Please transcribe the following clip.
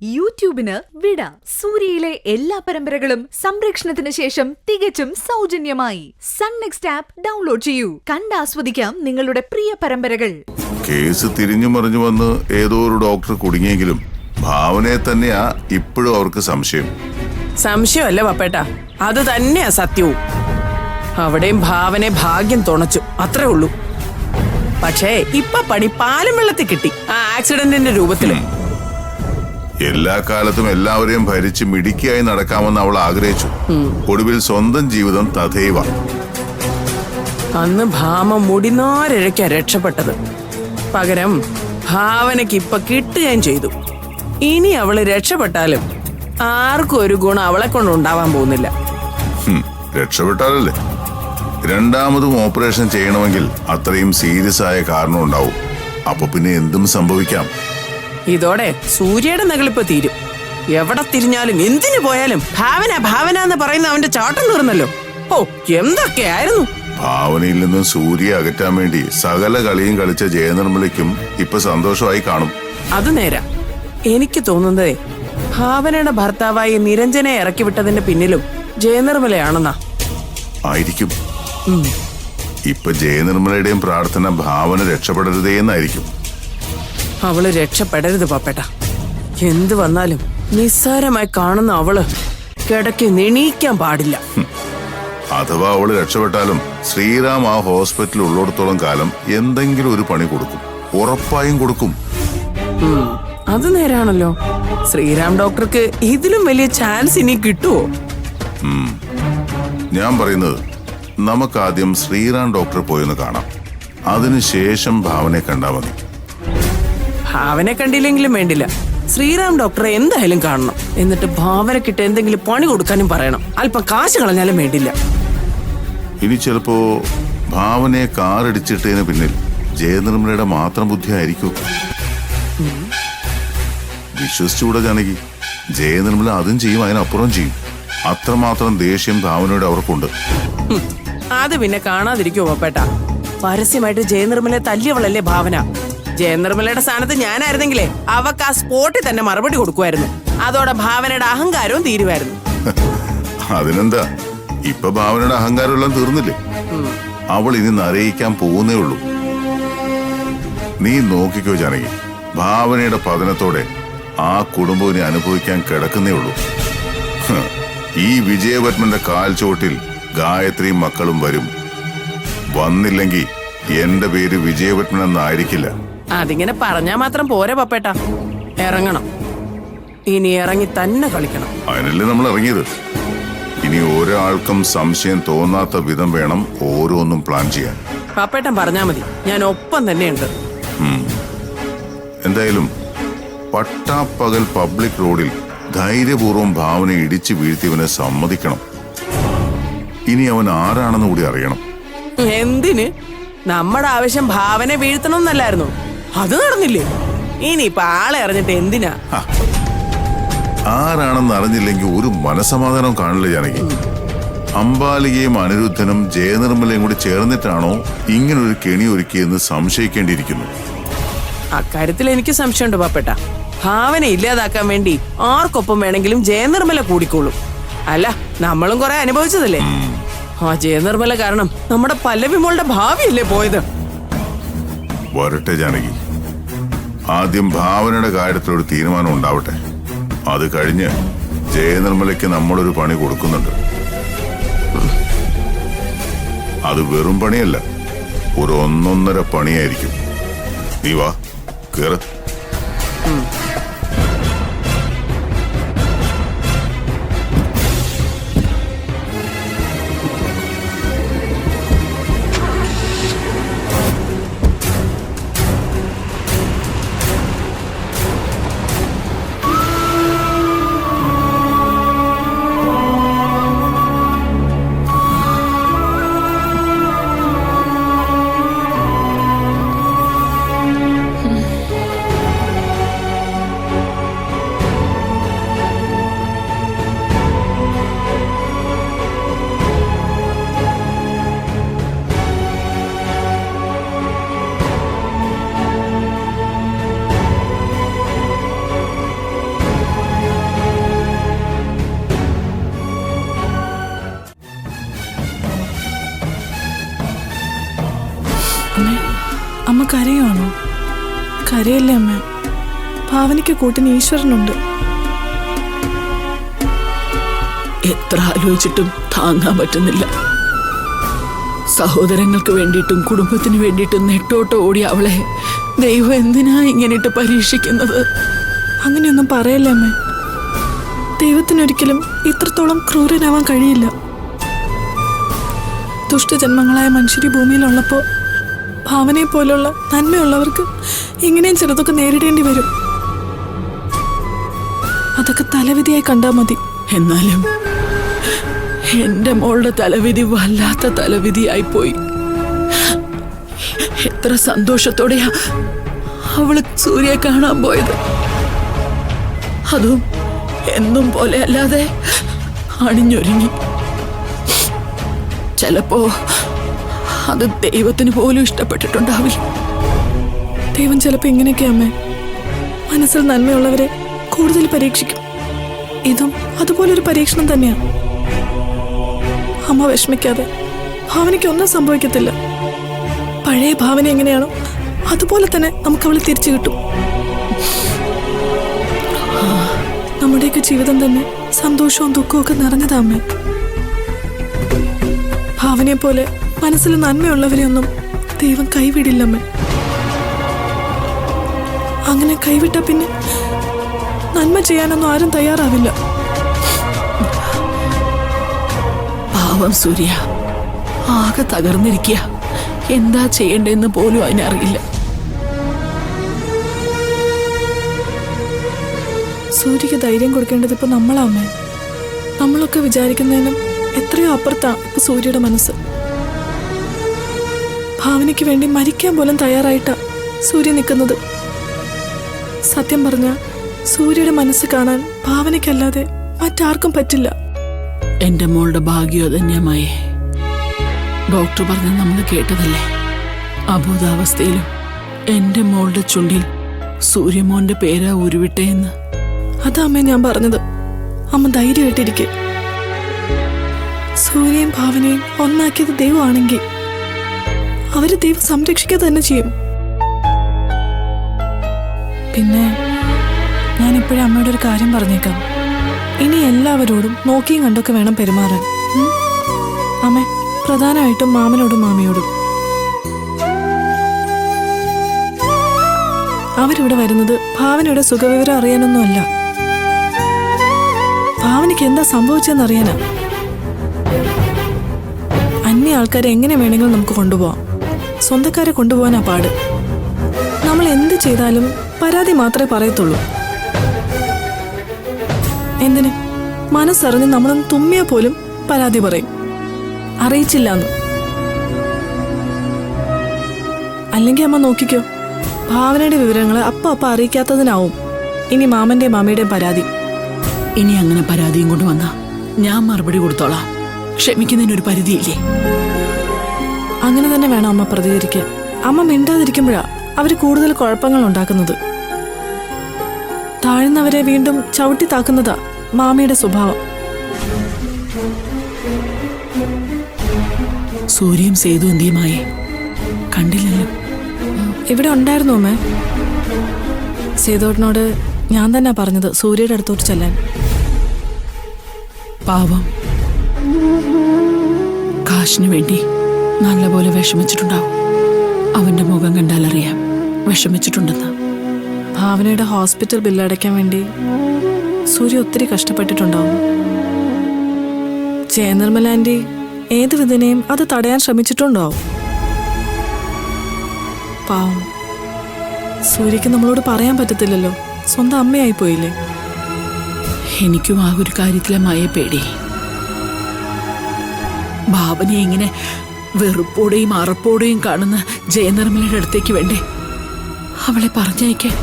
യൂട്യൂബിന് വിട. സൂര്യയിലെ എല്ലാ പരമ്പരകളും സംരക്ഷണത്തിന് ശേഷം തികച്ചും സൗജന്യമായി സൺ നെക്സ്റ്റ് ആപ്പ് ഡൗൺലോഡ് ചെയ്യൂ. കണ്ടാസ്വദിക്കാം നിങ്ങളുടെ പ്രിയ പരമ്പരകൾ. കേസ് തിരിഞ്ഞു മറിഞ്ഞു വന്ന് ഏതോ ഒരു ഡോക്ടർ കുടുങ്ങിയെങ്കിലും ഭാവനയെ തന്നെയാ ഇപ്പോഴും അവർക്ക് സംശയം. സംശയമല്ല പപ്പേട്ട, അത് തന്നെയാ സത്യവും. അവിടെയും ഭാവനെ ഭാഗ്യം തുണച്ചു, അത്രേ ഉള്ളൂ. പക്ഷേ ഇപ്പൊ പണി പാലും വെള്ളത്തിൽ കിട്ടി, ആ ആക്സിഡന്റിന്റെ രൂപത്തില്. എല്ലാ കാലത്തും എല്ലാവരെയും ഭരിച്ച് മിടുക്കിയായി നടക്കാമെന്ന് അവൾ ആഗ്രഹിച്ചു. ഒടുവിൽ സ്വന്തം ജീവിതം തഥൈവ. അന്ന് ഭാമ മുടിനാരഴയ്ക്കാ രക്ഷപ്പെട്ടത്. പകരം ഭാവനയ്ക്ക് ഇപ്പൊ കിട്ടുകയും ചെയ്തു. ഇനി അവള് രക്ഷപ്പെട്ടാലും ആർക്കും ഒരു ഗുണം അവളെ കൊണ്ടുണ്ടാവാൻ പോകുന്നില്ല. രക്ഷപ്പെട്ടാലല്ലേ? രണ്ടാമതും ഓപ്പറേഷൻ ചെയ്യണമെങ്കിൽ അത്രയും സീരിയസ് ആയ കാരണം ഉണ്ടാവും. അപ്പൊ പിന്നെ എന്തും സംഭവിക്കാം. ഇതോടെ സൂര്യയുടെ നകളിപ്പ് തീരും. എവിടെ തിരിഞ്ഞാലും എന്തിനു പോയാലും ഭാവന ഭാവന എന്ന് പറയുന്ന അവന്റെ ചാട്ടം തീർന്നല്ലോ. ഓ, എന്തൊക്കെയായിരുന്നു. ഭാവനയിൽ നിന്നും സൂര്യ അകറ്റാൻ വേണ്ടി സകല കളിയും കളിച്ച ജയനിർമ്മലയ്ക്കും ഇപ്പൊ സന്തോഷമായി കാണും. അത് നേരാ. എനിക്ക് തോന്നുന്നതേ ഭാവനയുടെ ഭർത്താവായി നിരഞ്ജനെ ഇറക്കി വിട്ടതിന്റെ പിന്നിലും ജയനിർമ്മലയാണെന്നാ. ആയിരിക്കും. ഇപ്പൊ ജയനിർമ്മലയുടെയും പ്രാർത്ഥന ഭാവന രക്ഷപ്പെടരുതേ എന്നായിരിക്കും. അവള് രക്ഷപ്പെടരുത് പാപ്പേട്ട. എന്തു വന്നാലും നിസ്സാരമായി കാണുന്ന അവള് കിടക്കി നെണീക്കാൻ പാടില്ല. അഥവാ അവള് രക്ഷപ്പെട്ടാലും ശ്രീറാം ആ ഹോസ്പിറ്റലിൽ ഉള്ളിടത്തോളം കാലം എന്തെങ്കിലും ഒരു പണി കൊടുക്കും, ഉറപ്പായും കൊടുക്കും. അത് നേരാണല്ലോ. ശ്രീറാം ഡോക്ടർക്ക് ഇതിലും വലിയ ചാൻസ് ഇനി കിട്ടുവോ? ഞാൻ പറയുന്നത് നമുക്കാദ്യം ശ്രീറാം ഡോക്ടറെ പോയൊന്ന് കാണാം. അതിനുശേഷം ഭാവനയെ കണ്ടാ മതി. ഭാവനെ കണ്ടില്ലെങ്കിലും വേണ്ടില്ല, ശ്രീറാം ഡോക്ടറെ എന്തായാലും കാണണം. എന്നിട്ട് ഭാവനക്കിട്ട് എന്തെങ്കിലും പണി കൊടുക്കാനും പറയണം. അല്പം കാശ് കളഞ്ഞാലും വേണ്ടില്ല. ഇനി ചിലപ്പോ ഭാവനയെ കാറിടിച്ചിട്ടതിന് പിന്നിൽ ജയനിർമ്മലയുടെ മാത്രം ബുദ്ധി ആയിരിക്കും. വിശ്വസിച്ചുകൂടെ ജാനകി? ജയനിർമ്മല അതും ചെയ്യും, അതിനപ്പുറം ചെയ്യും. അത്രമാത്രം ദേഷ്യം ഭാവനയോട് അവർക്കുണ്ട്. അത് പിന്നെ കാണാതിരിക്കോ പപ്പേട്ട? പരസ്യമായിട്ട് ജയനിർമ്മലയെ തല്ലിയവളല്ലേ ഭാവന. ജയനിർമ്മലയുടെ സ്ഥാനത്ത് ഞാനായിരുന്നെങ്കിലേ അവക്ക് ആ സ്പോട്ടിൽ തന്നെ മറുപടി കൊടുക്കുമായിരുന്നു. അതോടെ ഭാവനയുടെ അഹങ്കാരവും തീരുമായിരുന്നു. അതിനെന്താ, ഇപ്പൊ ഭാവനയുടെ അഹങ്കാരം എല്ലാം തീർന്നില്ലേ? അവൾ ഇനി നരയിക്കാൻ പോകുന്നേ ഉള്ളൂ. നീ നോക്കിക്കോ ജാനകി, ഭാവനയുടെ പതനത്തോടെ ആ കുടുംബം ഇനി അനുഭവിക്കാൻ കിടക്കുന്നേ ഉള്ളൂ. ഈ വിജയപത്മന്റെ കാൽ ചോട്ടിൽ ഗായത്രിയും മക്കളും വരും. വന്നില്ലെങ്കിൽ എന്റെ പേര് വിജയപത്മൻ എന്നായിരിക്കില്ല. അതിങ്ങനെ പറഞ്ഞാ മാത്രം പോരെ പപ്പേട്ട, ഇറങ്ങണം. ഇനി ഇറങ്ങി തന്നെ കളിക്കണം. അതിനല്ലേ നമ്മൾ ഇറങ്ങിയത്. ഇനി ഒരാൾക്കും സംശയം തോന്നാത്ത വിധം വേണം ഓരോന്നും പ്ലാൻ ചെയ്യാൻ. പപ്പേട്ടൻ പറഞ്ഞാ മതി, ഞാൻ ഒപ്പം തന്നെയുണ്ട്. എന്തായാലും പട്ടാപ്പകൽ പബ്ലിക് റോഡിൽ ധൈര്യപൂർവ്വം ഭാവന ഇടിച്ചു വീഴ്ത്തിയവനെ സമ്മതിക്കണം. ഇനി അവൻ ആരാണെന്ന് കൂടി അറിയണം. എന്തിന്? നമ്മുടെ ആവശ്യം ഭാവനെ വീഴ്ത്തണം എന്നല്ലായിരുന്നു? അത് നടന്നില്ലേ? ഇനിയിപ്പൊ ആളെ അറിഞ്ഞിട്ട് എന്തിനാ? ആരാണെന്ന് അറിഞ്ഞില്ലെങ്കിൽ ഒരു മനസമാധാനം കാണില്ല ജാനകി. അംബാലികയും അനിരുദ്ധനും ജയനിർമ്മലയും കൂടി ചേർന്നിട്ടാണോ ഇങ്ങനൊരു കെണി ഒരുക്കിയെന്ന് സംശയിക്കേണ്ടിയിരിക്കുന്നു. അക്കാര്യത്തിൽ എനിക്ക് സംശയമുണ്ട് പാപ്പേട്ട. ഭാവന ഇല്ലാതാക്കാൻ വേണ്ടി ആർക്കൊപ്പം വേണമെങ്കിലും ജയനിർമ്മല കൂടിക്കോളും. അല്ല, നമ്മളും കുറെ അനുഭവിച്ചതല്ലേ. ആ ജയനിർമ്മല കാരണം നമ്മുടെ പല്ലവിമോളുടെ ഭാവിയല്ലേ പോയത്. വരട്ടെ ജാനകി, ആദ്യം ഭാവനയുടെ കാര്യത്തിലൊരു തീരുമാനം ഉണ്ടാവട്ടെ. അത് കഴിഞ്ഞ് ജയനിർമ്മലയ്ക്ക് നമ്മളൊരു പണി കൊടുക്കുന്നുണ്ട്. അത് വെറും പണിയല്ല, ഒരു ഒന്നൊന്നര പണിയായിരിക്കും. നീ വാ, കേറ്. കരയുവാണോ? കരയല്ലേ അമ്മ. ഭാവനയ്ക്ക് കൂട്ടിന് ഈശ്വരനുണ്ട്. എത്ര ആലോചിച്ചിട്ടും താങ്ങാൻ പറ്റുന്നില്ല. സഹോദരങ്ങൾക്ക് വേണ്ടിയിട്ടും കുടുംബത്തിന് വേണ്ടിയിട്ടും നെട്ടോട്ട് ഓടി അവളെ ദൈവം എന്തിനാ ഇങ്ങനെയിട്ട് പരീക്ഷിക്കുന്നത്? അങ്ങനെയൊന്നും പറയല്ലേ അമ്മ. ദൈവത്തിനൊരിക്കലും ഇത്രത്തോളം ക്രൂരനാവാൻ കഴിയില്ല. ദുഷ്ടജന്മങ്ങളായ മനുഷ്യർ ഈ ഭൂമിയിലുള്ളപ്പോൾ ഭാവനയെ പോലുള്ള നന്മയുള്ളവർക്ക് ഇങ്ങനെയും ചിലതൊക്കെ നേരിടേണ്ടി വരും. അതൊക്കെ തലവിധിയായി കണ്ടാൽ മതി. എന്നാലും എന്റെ മോളുടെ തലവിധി വല്ലാത്ത തലവിധിയായിപ്പോയി. എത്ര സന്തോഷത്തോടെയാ അവള് സൂര്യയെ കാണാൻ പോയത്. അതും എന്നും പോലെ അല്ലാതെ അണിഞ്ഞൊരുങ്ങി. ചിലപ്പോ അത് ദൈവത്തിന് പോലും ഇഷ്ടപ്പെട്ടിട്ടുണ്ടാവില്ല. ദൈവം ചിലപ്പോൾ ഇങ്ങനെയൊക്കെ അമ്മേ മനസ്സിൽ നന്മയുള്ളവരെ കൂടുതൽ പരീക്ഷിക്കും. ഇതും അതുപോലൊരു പരീക്ഷണം തന്നെയാണ്. അമ്മ വിഷമിക്കാതെ. ഭാവനയ്ക്ക് ഒന്നും സംഭവിക്കത്തില്ല. പഴയ ഭാവന എങ്ങനെയാണോ അതുപോലെ തന്നെ നമുക്ക് അവളെ തിരിച്ചു കിട്ടും. നമ്മുടെയൊക്കെ ജീവിതം തന്നെ സന്തോഷവും ദുഃഖവും ഒക്കെ നിറഞ്ഞതാ അമ്മേ. ഭാവനയെ പോലെ മനസ്സിൽ നന്മയുള്ളവരെയൊന്നും ദൈവം കൈവിടില്ലമ്മേ. അങ്ങനെ കൈവിട്ട പിന്നെ നന്മ ചെയ്യാനൊന്നും ആരും തയ്യാറാവില്ല. പാവം സൂര്യ ആകെ തകർന്നിരിക്കുക. എന്താ ചെയ്യണ്ടെന്ന് പോലും അതിനറിയില്ല. സൂര്യക്ക് ധൈര്യം കൊടുക്കേണ്ടത് ഇപ്പൊ നമ്മളാ അമ്മേ. നമ്മളൊക്കെ വിചാരിക്കുന്നതിനും എത്രയോ അപ്പുറത്താ ഇപ്പൊ സൂര്യയുടെ മനസ്സ്. ഭാവനയ്ക്ക് വേണ്ടി മരിക്കാൻ പോലും തയ്യാറായിട്ടാ സൂര്യ നിൽക്കുന്നത്. സത്യം പറഞ്ഞ സൂര്യയുടെ മനസ്സ് കാണാൻ ഭാവനയ്ക്കല്ലാതെ മറ്റാർക്കും പറ്റില്ല. എന്റെ മോളുടെ ഭാഗ്യോ ധന്യമായി. ഡോക്ടർ പറഞ്ഞ നമ്മൾ കേട്ടതല്ലേ, അബോധാവസ്ഥയിലും എന്റെ മോളുടെ ചുണ്ടിൽ സൂര്യമോന്റെ പേരാ ഉരുവിട്ടെ എന്ന്. അതാ അമ്മേ ഞാൻ പറഞ്ഞത്. അമ്മ ധൈര്യമായിട്ടിരിക്കെ. സൂര്യയും ഭാവനയും ഒന്നാക്കിയത് ദൈവമാണെങ്കിൽ അവര് ദൈവം സംരക്ഷിക്കുക തന്നെ ചെയ്യും. പിന്നെ ഞാനിപ്പോഴും അമ്മയുടെ ഒരു കാര്യം പറഞ്ഞേക്കാം. ഇനി എല്ലാവരോടും നോക്കിയും കണ്ടൊക്കെ വേണം പെരുമാറാൻ. അമ്മേ, പ്രധാനമായിട്ടും മാമനോടും മാമിയോടും. അവരിവിടെ വരുന്നത് ഭാവനയുടെ സുഖവിവരം അറിയാനൊന്നുമല്ല. ഭാവനയ്ക്ക് എന്താ സംഭവിച്ചെന്നറിയാനാ. അന്യ ആൾക്കാരെ എങ്ങനെ വേണമെങ്കിലും നമുക്ക് കൊണ്ടുപോവാം. സ്വന്തക്കാരെ കൊണ്ടുപോകാനാ പാട്. നമ്മൾ എന്ത് ചെയ്താലും പരാതി മാത്രമേ പറയത്തുള്ളൂ. എന്തിന്? മനസ്സറിഞ്ഞ് നമ്മളൊന്ന് തുമ്മിയാൽ പോലും പരാതി പറയും, അറിയിച്ചില്ലാന്ന്. അല്ലെങ്കിൽ അമ്മ നോക്കിക്കോ, ഭാവനയുടെ വിവരങ്ങൾ അപ്പ അറിയിക്കാത്തതിനാവും ഇനി മാമന്റെയും മാമിയുടെയും പരാതി. ഇനി അങ്ങനെ പരാതിയും കൊണ്ടുവന്നാ ഞാൻ മറുപടി കൊടുത്തോളാം. ക്ഷമിക്കുന്നതിനൊരു പരിധിയില്ലേ? അങ്ങനെ തന്നെ വേണം അമ്മ പ്രതികരിക്കാൻ. അമ്മ മിണ്ടാതിരിക്കുമ്പോഴാ അവര് കൂടുതൽ കുഴപ്പങ്ങൾ ഉണ്ടാക്കുന്നത്. താഴ്ന്നവരെ വീണ്ടും ചവിട്ടി താക്കുന്നതാ മാമിയുടെ സ്വഭാവം. സൂര്യയും സേതു എന്തിയുമായി കണ്ടില്ലല്ലോ. ഇവിടെ ഉണ്ടായിരുന്നു അമ്മേ. സേതോട്ടിനോട് ഞാൻ തന്നെ പറഞ്ഞത് സൂര്യയുടെ അടുത്തോട്ട് ചെല്ലാൻ. പാവം, കാശിനു വേണ്ടി നല്ലപോലെ വിഷമിച്ചിട്ടുണ്ടാവും. അവന്റെ മുഖം കണ്ടാലറിയാം വിഷമിച്ചിട്ടുണ്ടെന്ന്. ഭാവനയുടെ ഹോസ്പിറ്റൽ ബില്ലടയ്ക്കാൻ വേണ്ടി സൂര്യ ഒത്തിരി കഷ്ടപ്പെട്ടിട്ടുണ്ടാവും. ജയനിർമ്മല ആന്റി ഏത് വിധനെയും അത് തടയാൻ ശ്രമിച്ചിട്ടുണ്ടാവും. പാവം, സൂര്യക്ക് നമ്മളോട് പറയാൻ പറ്റത്തില്ലല്ലോ. സ്വന്തം അമ്മയായി പോയില്ലേ. എനിക്കും ആ ഒരു കാര്യത്തിലെ മായ പേടി. ഭാവനയെ ഇങ്ങനെ വെറുപ്പോടെയും അറപ്പോടെയും കാണുന്ന ജയനിർമ്മലയുടെ അടുത്തേക്ക് വേണ്ടേ അവളെ പറഞ്ഞയക്കാൻ.